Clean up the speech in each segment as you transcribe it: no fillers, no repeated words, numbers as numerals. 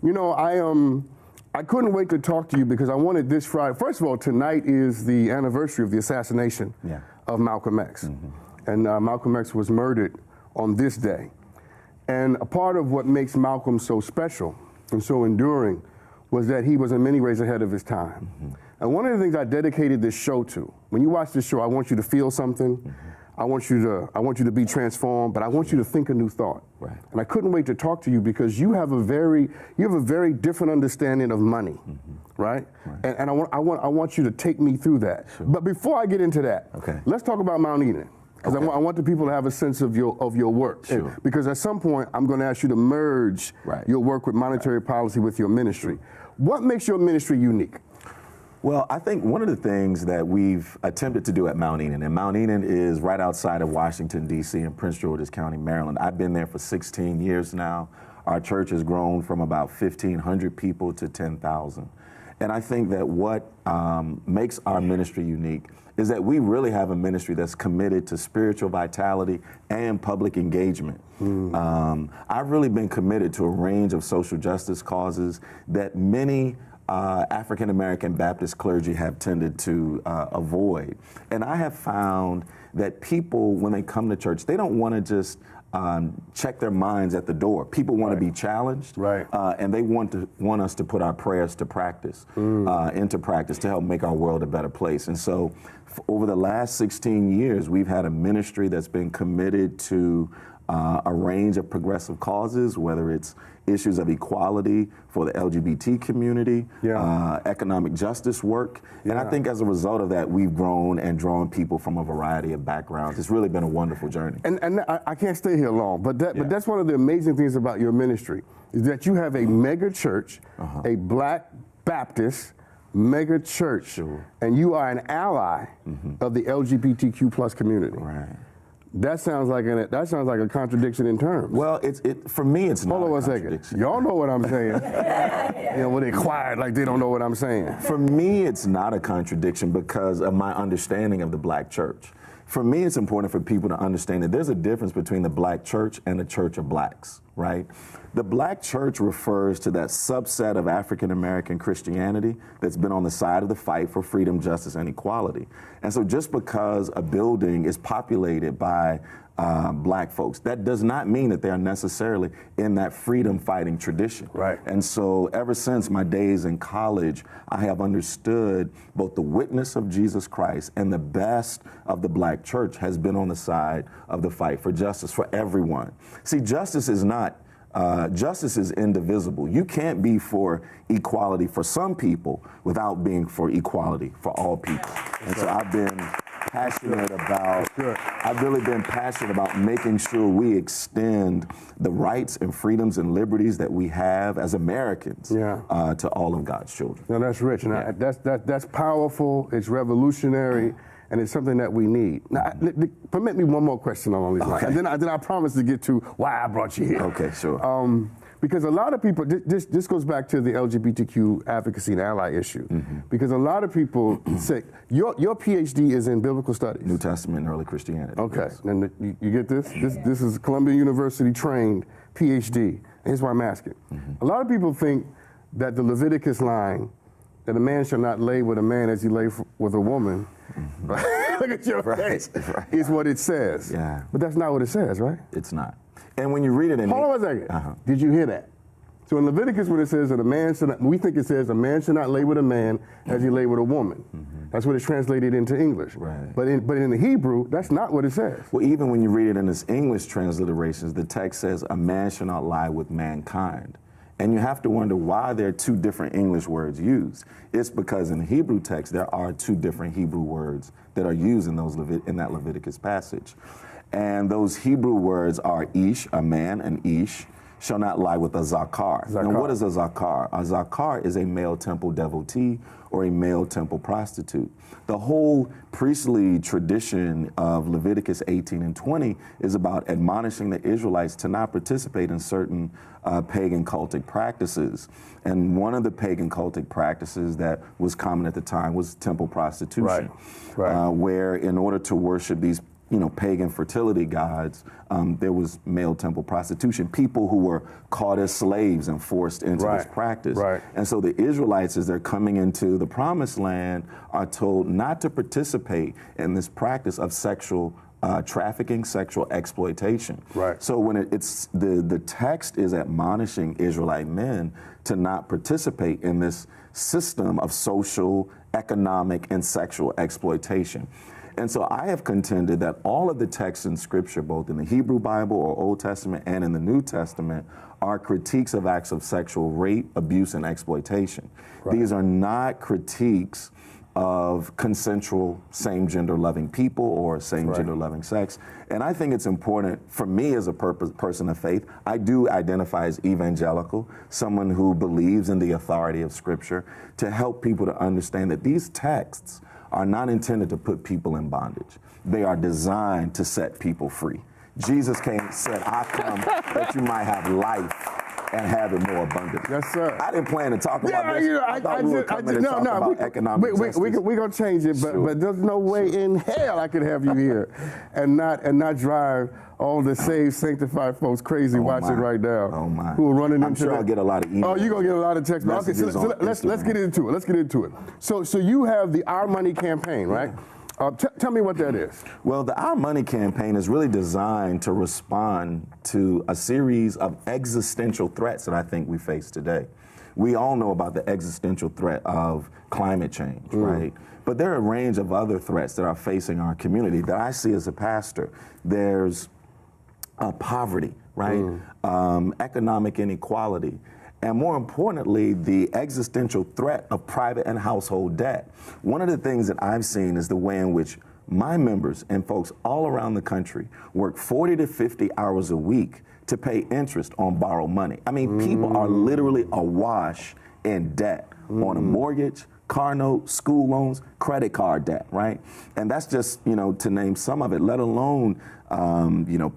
You know, I couldn't wait to talk to you because I wanted this Friday. First of all, tonight is the anniversary of the assassination of Malcolm X. And Malcolm X was murdered on this day. And a part of what makes Malcolm so special and so enduring was that he was in many ways ahead of his time. And one of the things I dedicated this show to, when you watch this show, I want you to feel something. I want you to be transformed, but I want you to think a new thought. Right. And I couldn't wait to talk to you because you have a very different understanding of money, right? And I want you to take me through that. Sure. But before I get into that, let's talk about Mount Eden. Because I want the people to have a sense of your work. Sure. Because at some point, I'm going to ask you to merge your work with monetary policy with your ministry. What makes your ministry unique? Well, I think one of the things that we've attempted to do at Mount Eden, and Mount Eden is right outside of Washington, D.C. in Prince George's County, Maryland. I've been there for 16 years now. Our church has grown from about 1,500 people to 10,000. And I think that what makes our ministry unique is that we really have a ministry that's committed to spiritual vitality and public engagement. I've really been committed to a range of social justice causes that many African-American Baptist clergy have tended to avoid. And I have found that people, when they come to church, they don't want to just check their minds at the door. People want to be challenged, and they want us to put our prayers to practice, into practice to help make our world a better place. And so over the last 16 years, we've had a ministry that's been committed to a range of progressive causes, whether it's issues of equality for the LGBT community, economic justice work. And I think as a result of that, we've grown and drawn people from a variety of backgrounds. It's really been a wonderful journey. And I can't stay here long, but that's one of the amazing things about your ministry, is that you have a mega church, a Black Baptist mega church, and you are an ally of the LGBTQ plus community. That sounds like a contradiction in terms. Well, for me, it's not. Hold on a second. Y'all know what I'm saying. You know, when they quiet like they don't know what I'm saying. For me, it's not a contradiction because of my understanding of the Black church. For me, it's important for people to understand that there's a difference between the Black church and the church of blacks, right? The Black church refers to that subset of African-American Christianity that's been on the side of the fight for freedom, justice, and equality. And so just because a building is populated by Black folks, that does not mean that they are necessarily in that freedom fighting tradition. And so ever since my days in college, I have understood both the witness of Jesus Christ and the best of the Black church has been on the side of the fight for justice for everyone. See, justice is indivisible. You can't be for equality for some people without being for equality for all people. And so I've really been passionate about making sure we extend the rights and freedoms and liberties that we have as Americans to all of God's children. No, that's rich, and that's powerful, it's revolutionary, and it's something that we need. Now, permit me one more question along these lines, and then I promise to get to why I brought you here. Okay, sure. Because a lot of people, this goes back to the LGBTQ advocacy and ally issue, because a lot of people say, your PhD is in biblical studies. New Testament and early Christianity. Okay, and you get this? This is Columbia University trained PhD. Here's why I'm asking. A lot of people think that the Leviticus line, that a man shall not lay with a man as he lay with a woman, look at your face, is what it says. But that's not what it says, right? It's not. And when you read it in... Hold on a second. Did you hear that? So in Leviticus, when it says that a man should not, we think it says a man should not lay with a man as he lay with a woman. That's what it's translated into English. But in the Hebrew, that's not what it says. Well, even when you read it in its English transliterations, the text says a man shall not lie with mankind. And you have to wonder why there are two different English words used. It's because in the Hebrew text, there are two different Hebrew words that are used in that Leviticus passage. And those Hebrew words are ish, a man, and ish, shall not lie with a zakar. Now, what is a zakar? A zakar is a male temple devotee or a male temple prostitute. The whole priestly tradition of Leviticus 18 and 20 is about admonishing the Israelites to not participate in certain pagan cultic practices. And one of the pagan cultic practices that was common at the time was temple prostitution, where in order to worship these pagan fertility gods. There was male temple prostitution, people who were caught as slaves and forced into this practice. And so the Israelites, as they're coming into the promised land, are told not to participate in this practice of sexual trafficking, sexual exploitation. So when it's the text is admonishing Israelite men to not participate in this system of social, economic, and sexual exploitation. And so I have contended that all of the texts in Scripture, both in the Hebrew Bible or Old Testament and in the New Testament, are critiques of acts of sexual rape, abuse, and exploitation. These are not critiques of consensual same-gender loving people or same-gender loving sex. And I think it's important for me as a person of faith. I do identify as evangelical, someone who believes in the authority of Scripture, to help people to understand that these texts are not intended to put people in bondage. They are designed to set people free. Jesus came and said, I come that you might have life and have it more abundantly. Yes, sir. I didn't plan to talk about this. I thought we were coming to talk about economic justice. We're going to change it, but there's no way in hell I could have you here and not drive all the saved, sanctified folks crazy watching right now. Who are running I'm into sure I'll get a lot of emails. Oh, you're going to get a lot of text. Okay, so let's get into it. Let's get into it. So you have the Our Money campaign, right? Tell me what that is. Well, the Our Money campaign is really designed to respond to a series of existential threats that I think we face today. We all know about the existential threat of climate change, right? But there are a range of other threats that are facing our community that I see as a pastor. There's poverty, right? Economic inequality. And more importantly, the existential threat of private and household debt. One of the things that I've seen is the way in which my members and folks all around the country work 40 to 50 hours a week to pay interest on borrowed money. I mean, people are literally awash in debt on a mortgage, car note, school loans, credit card debt, right? And that's just, to name some of it, let alone,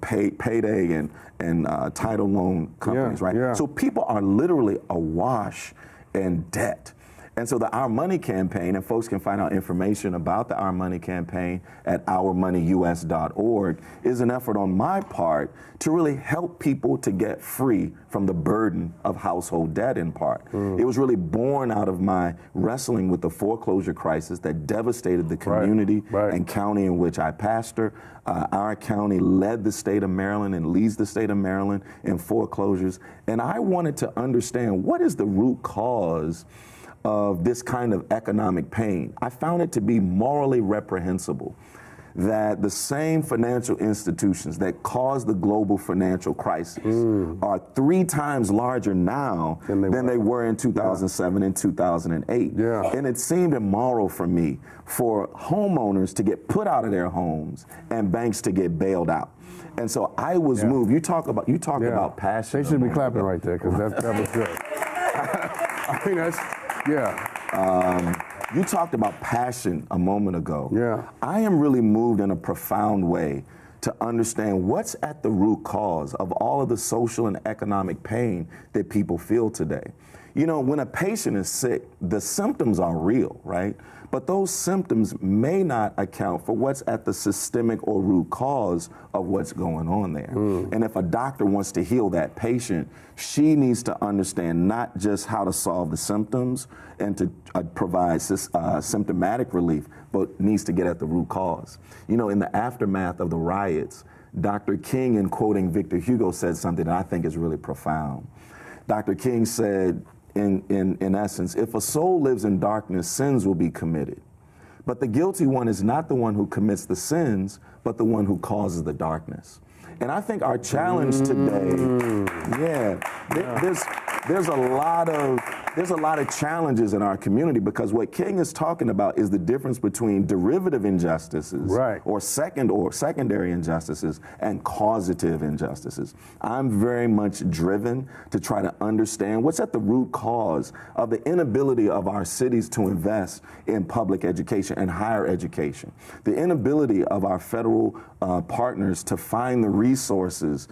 payday and title loan companies, right? So people are literally awash in debt. And so the Our Money campaign, and folks can find out information about the Our Money campaign at ourmoneyus.org, is an effort on my part to really help people to get free from the burden of household debt in part. It was really born out of my wrestling with the foreclosure crisis that devastated the community and county in which I pastor. Our county led the state of Maryland and leads the state of Maryland in foreclosures. And I wanted to understand, what is the root cause of this kind of economic pain? I found it to be morally reprehensible that the same financial institutions that caused the global financial crisis are 3 times larger now than they were in 2007 and 2008. And it seemed immoral for me for homeowners to get put out of their homes and banks to get bailed out. And so I was moved. You talk about passion. They should be clapping right there, because that was good. I mean, that's, you talked about passion a moment ago. I am really moved in a profound way to understand what's at the root cause of all of the social and economic pain that people feel today. When a patient is sick, the symptoms are real, right? But those symptoms may not account for what's at the systemic or root cause of what's going on there. And if a doctor wants to heal that patient, she needs to understand not just how to solve the symptoms and to provide symptomatic relief, but needs to get at the root cause. In the aftermath of the riots, Dr. King, in quoting Victor Hugo, said something that I think is really profound. Dr. King said, in essence, if a soul lives in darkness, sins will be committed. But the guilty one is not the one who commits the sins, but the one who causes the darkness. And I think our challenge today, there's a lot of challenges in our community, because what King is talking about is the difference between derivative injustices or secondary injustices and causative injustices. I'm very much driven to try to understand what's at the root cause of the inability of our cities to invest in public education and higher education, the inability of our federal partners to find the resources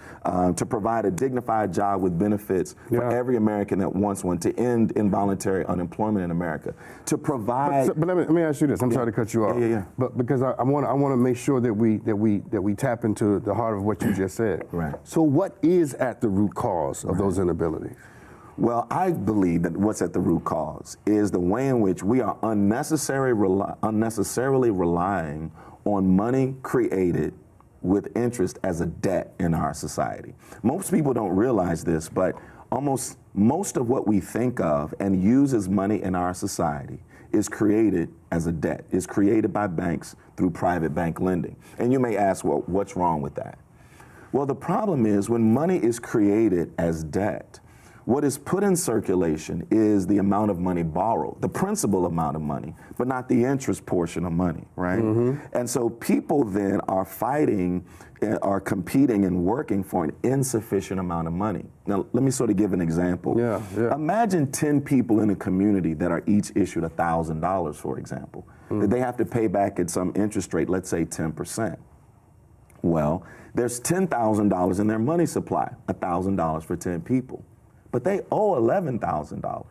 to provide a dignified job with benefits for every American that wants one, to end involuntary unemployment in America, to provide. But let me ask you this. I'm sorry to cut you off. Yeah. But because I want to make sure that we tap into the heart of what you just said. Right. So what is at the root cause of those inabilities? Well, I believe that what's at the root cause is the way in which we are unnecessarily relying on money created with interest as a debt in our society. Most people don't realize this, but almost most of what we think of and use as money in our society is created as a debt, is created by banks through private bank lending. And you may ask, well, what's wrong with that? Well, the problem is when money is created as debt, what is put in circulation is the amount of money borrowed, the principal amount of money, but not the interest portion of money, right? And so people then are fighting, are competing and working for an insufficient amount of money. Now, let me sort of give an example. Yeah. Imagine 10 people in a community that are each issued $1,000, for example, that they have to pay back at some interest rate, let's say 10%. Well, there's $10,000 in their money supply, $1,000 for 10 people. But they owe $11,000.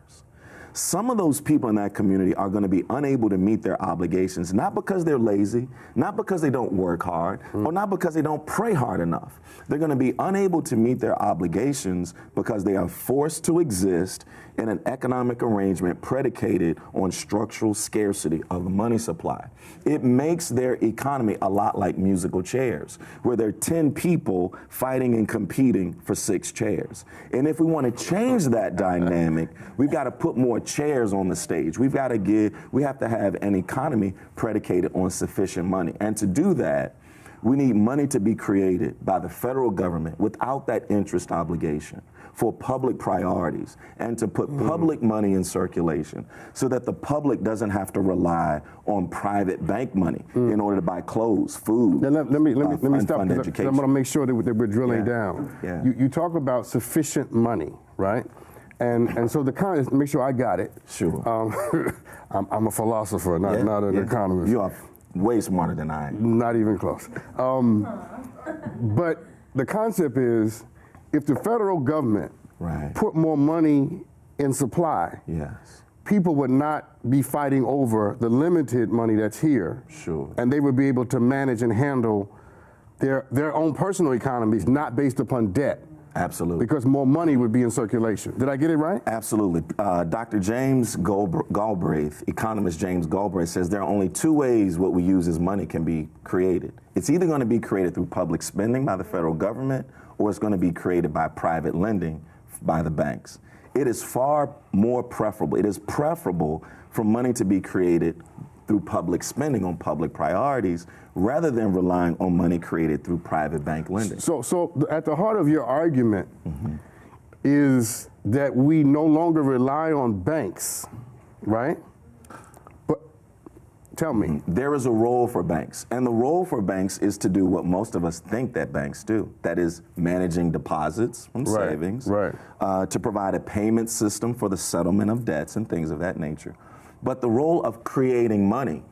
Some of those people in that community are going to be unable to meet their obligations, not because they're lazy, not because they don't work hard, or not because they don't pray hard enough. They're going to be unable to meet their obligations because they are forced to exist in an economic arrangement predicated on structural scarcity of the money supply. It makes their economy a lot like musical chairs, where there are 10 people fighting and competing for 6 chairs. And if we want to change that dynamic, we've got to put more chairs on the stage. We have to have an economy predicated on sufficient money. And to do that, we need money to be created by the federal government without that interest obligation for public priorities and to put public money in circulation so that the public doesn't have to rely on private bank money in order to buy clothes, food. Now, let me stop because education. I want to make sure that we're drilling down. Yeah. You talk about sufficient money, right? And so make sure I got it. Sure. I'm a philosopher, not an economist. You are way smarter than I am. Not even close. But the concept is, if the federal government put more money in supply, people would not be fighting over the limited money that's here. Sure. And they would be able to manage and handle their own personal economies, not based upon debt. Absolutely. Because more money would be in circulation. Did I get it right? Absolutely. Dr. James Galbraith, economist James Galbraith, says there are only 2 ways what we use as money can be created. It's either going to be created through public spending by the federal government, or it's going to be created by private lending by the banks. It is far more preferable. It is preferable for money to be created through public spending on public priorities rather than relying on money created through private bank lending. So at the heart of your argument is that we no longer rely on banks, right? But tell me. There is a role for banks, and the role for banks is to do what most of us think that banks do. That is managing deposits from savings, to provide a payment system for the settlement of debts and things of that nature. But the role of creating money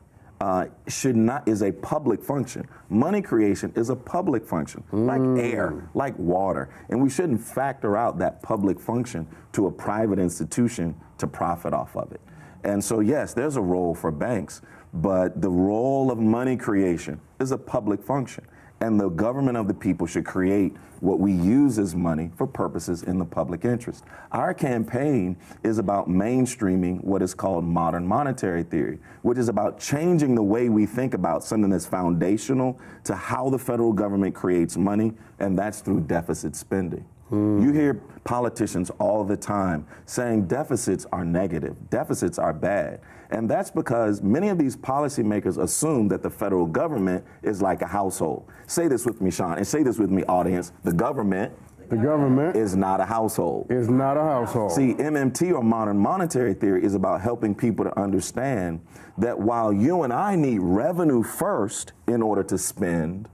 is a public function. Money creation is a public function, like air, like water. And we shouldn't factor out that public function to a private institution to profit off of it. And so, yes, there's a role for banks, but the role of money creation is a public function. And the government of the people should create what we use as money for purposes in the public interest. Our campaign is about mainstreaming what is called modern monetary theory, which is about changing the way we think about something that's foundational to how the federal government creates money, and that's through deficit spending. You hear politicians all the time saying deficits are negative, deficits are bad. And that's because many of these policymakers assume that the federal government is like a household. Say this with me, Sean, and say this with me, audience. The government is not a household. Is not a household. See, MMT, or modern monetary theory, is about helping people to understand that while you and I need revenue first in order to spend,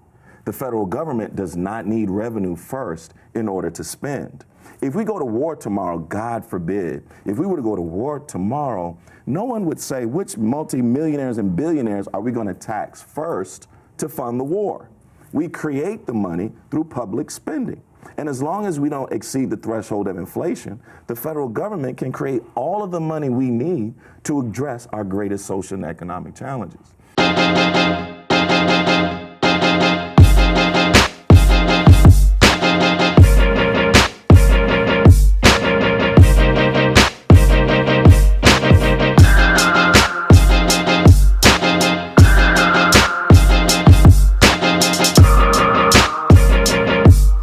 the federal government does not need revenue first in order to spend. If we go to war tomorrow, God forbid, if we were to go to war tomorrow, no one would say, which multimillionaires and billionaires are we going to tax first to fund the war? We create the money through public spending. And as long as we don't exceed the threshold of inflation, the federal government can create all of of the money we need to address our greatest social and economic challenges.